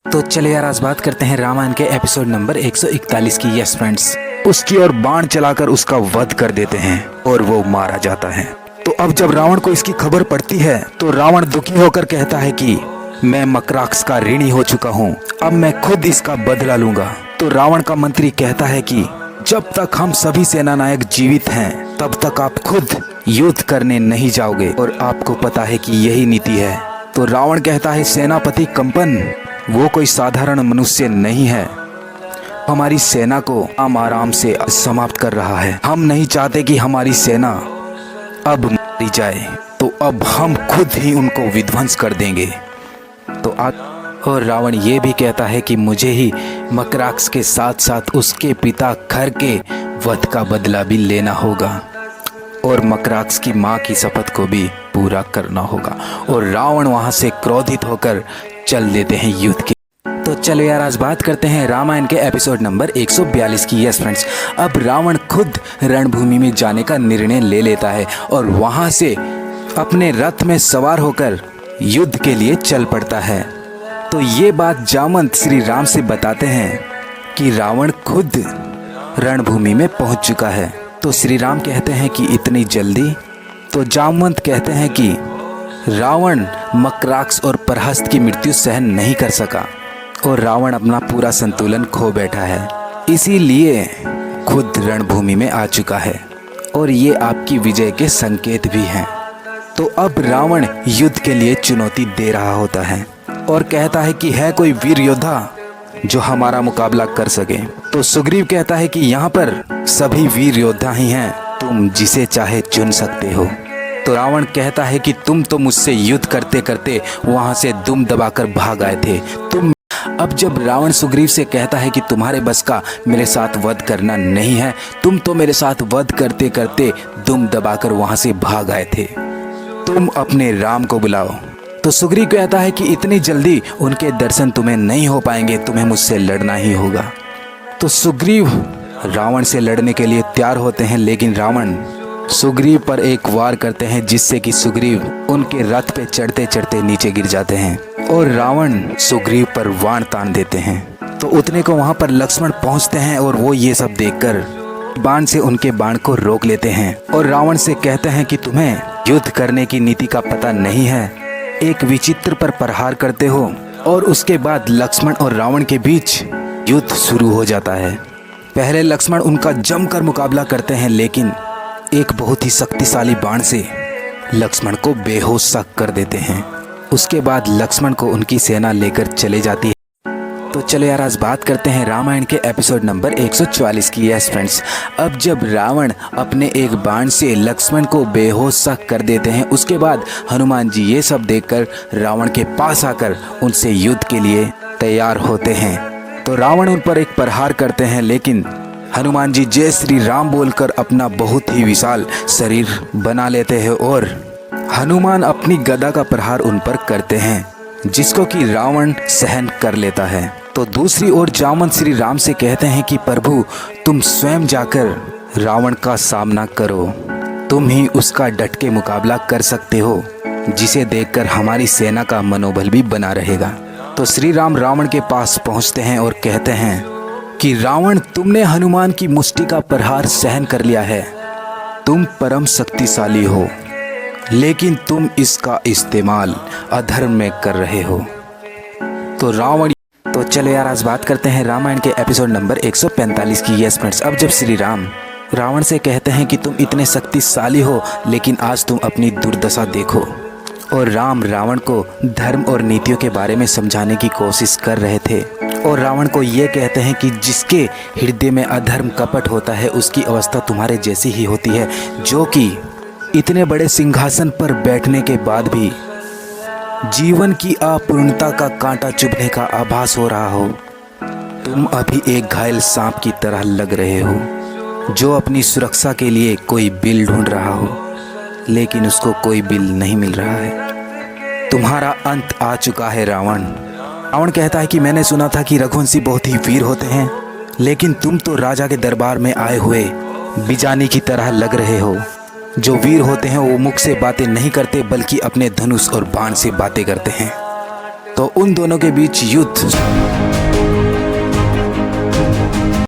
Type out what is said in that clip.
तो चले यार आज बात करते हैं रामायण के एपिसोड नंबर 141 की। यस फ्रेंड्स, उसकी ओर बाण चलाकर उसका वध कर देते हैं और वो मारा जाता है। तो अब जब रावण को इसकी खबर पड़ती है तो रावण दुखी होकर कहता है कि मैं मकराक्ष का ऋणी हो चुका हूँ, अब मैं खुद इसका बदला लूंगा। तो रावण का मंत्री कहता है कि जब तक हम सभी सेना नायक जीवित हैं तब तक आप खुद युद्ध करने नहीं जाओगे और आपको पता है कि यही नीति है। तो रावण कहता है सेनापति कंपन, वो कोई साधारण मनुष्य नहीं है, हमारी सेना को आराम से समाप्त कर रहा है। हम नहीं चाहते कि हमारी सेना अब मारी जाए, तो अब हम खुद ही उनको विध्वंस कर देंगे। तो और रावण ये भी कहता है कि मुझे ही मकराक्ष के साथ साथ उसके पिता खर के वध का बदला भी लेना होगा और मकराक्ष की माँ की शपथ को भी पूरा करना होगा। और रावण वहाँ से क्रोधित होकर चल देते हैं युद्ध के। तो चलो यार आज बात करते हैं रामायण के एपिसोड नंबर 142 की। यस फ्रेंड्स, अब रावण खुद रणभूमि में जाने का निर्णय ले लेता है और वहाँ से अपने रथ में सवार होकर युद्ध के लिए चल पड़ता है। तो ये बात जामवंत श्री राम से बताते हैं कि रावण खुद रणभूमि में पहुंच चुका है। तो श्री राम कहते हैं कि इतनी जल्दी? तो जामवंत कहते हैं कि रावण मकराक्ष और प्रहस्त की मृत्यु सहन नहीं कर सका और रावण अपना पूरा संतुलन खो बैठा है, इसीलिए खुद रणभूमि में आ चुका है और ये आपकी विजय के संकेत भी हैं। तो अब रावण युद्ध के लिए चुनौती दे रहा होता है और कहता है कि है कोई वीर योद्धा जो हमारा मुकाबला कर सके। तो सुग्रीव कहता है कि यहाँ पर सभी वीर योद्धा ही हैं, तुम जिसे चाहे चुन सकते हो। तो रावण कहता है कि तुम तो मुझसे युद्ध करते करते वहाँ से दुम दबाकर भाग आए थे। अब जब रावण सुग्रीव से कहता है कि तुम्हारे बस का मेरे साथ वध करना नहीं है, तुम तो मेरे साथ वध करते करते दुम दबाकर वहाँ से भाग आए थे, तुम अपने राम को बुलाओ। तो सुग्रीव कहता है कि इतनी जल्दी उनके दर्शन तुम्हें नहीं हो पाएंगे, तुम्हें मुझसे लड़ना ही होगा। तो सुग्रीव रावण से लड़ने के लिए तैयार होते हैं, लेकिन रावण सुग्रीव पर एक वार करते हैं जिससे कि सुग्रीव उनके रथ पे चढ़ते चढ़ते नीचे गिर जाते हैं और रावण सुग्रीव पर बाण तान देते हैं। तो उतने को वहां पर लक्ष्मण पहुंचते हैं और वो ये सब देखकर बाण से उनके बाण को रोक लेते हैं और रावण से कहते हैं कि तुम्हें युद्ध करने की नीति का पता नहीं है, एक विचित्र पर प्रहार करते हो और उसके बाद लक्ष्मण और रावण के बीच युद्ध शुरू हो जाता है। पहले लक्ष्मण उनका जमकर मुकाबला करते हैं, लेकिन एक बहुत ही शक्तिशाली बाण से लक्ष्मण को बेहोश सा कर देते हैं। उसके बाद लक्ष्मण को उनकी सेना लेकर चले जाती है। तो चलो यार आज बात करते हैं रामायण के एपिसोड नंबर 144 की। यस फ्रेंड्स, अब जब रावण अपने एक बाण से लक्ष्मण को बेहोश सा कर देते हैं, उसके बाद हनुमान जी ये सब देखकर रावण के पास आकर उनसे युद्ध के लिए तैयार होते हैं। तो रावण उन पर एक प्रहार करते हैं, लेकिन हनुमान जी जय श्री राम बोलकर अपना बहुत ही विशाल शरीर बना लेते हैं और हनुमान अपनी गदा का प्रहार उन पर करते हैं, जिसको कि रावण सहन कर लेता है। तो दूसरी ओर जामवंत श्री राम से कहते हैं कि प्रभु तुम स्वयं जाकर रावण का सामना करो, तुम ही उसका डट के मुकाबला कर सकते हो, जिसे देखकर हमारी सेना का मनोबल भी बना रहेगा। तो श्री राम रावण के पास पहुंचते हैं और कहते हैं कि रावण तुमने हनुमान की मुष्टि का प्रहार सहन कर लिया है, तुम परम शक्तिशाली हो, लेकिन तुम इसका इस्तेमाल अधर्म में कर रहे हो। तो चलो यार आज बात करते हैं रामायण के एपिसोड नंबर 145 की। यस फ्रेंड्स, अब जब श्री राम रावण से कहते हैं कि तुम इतने शक्तिशाली हो, लेकिन आज तुम अपनी दुर्दशा देखो, और राम रावण को धर्म और नीतियों के बारे में समझाने की कोशिश कर रहे थे और रावण को ये कहते हैं कि जिसके हृदय में अधर्म कपट होता है उसकी अवस्था तुम्हारे जैसी ही होती है, जो कि इतने बड़े सिंहासन पर बैठने के बाद भी जीवन की अपूर्णता का कांटा चुभने का आभास हो रहा हो। तुम अभी एक घायल सांप की तरह लग रहे हो, जो अपनी सुरक्षा के लिए कोई बिल ढूंढ रहा हो, लेकिन उसको कोई बिल नहीं मिल रहा है। तुम्हारा अंत आ चुका है रावण। रावण कहता है कि मैंने सुना था कि रघुवंशी बहुत ही वीर होते हैं, लेकिन तुम तो राजा के दरबार में आए हुए बिजानी की तरह लग रहे हो। जो वीर होते हैं वो मुख से बातें नहीं करते, बल्कि अपने धनुष और बाण से बातें करते हैं। तो तो उन दोनों के बीच युद्ध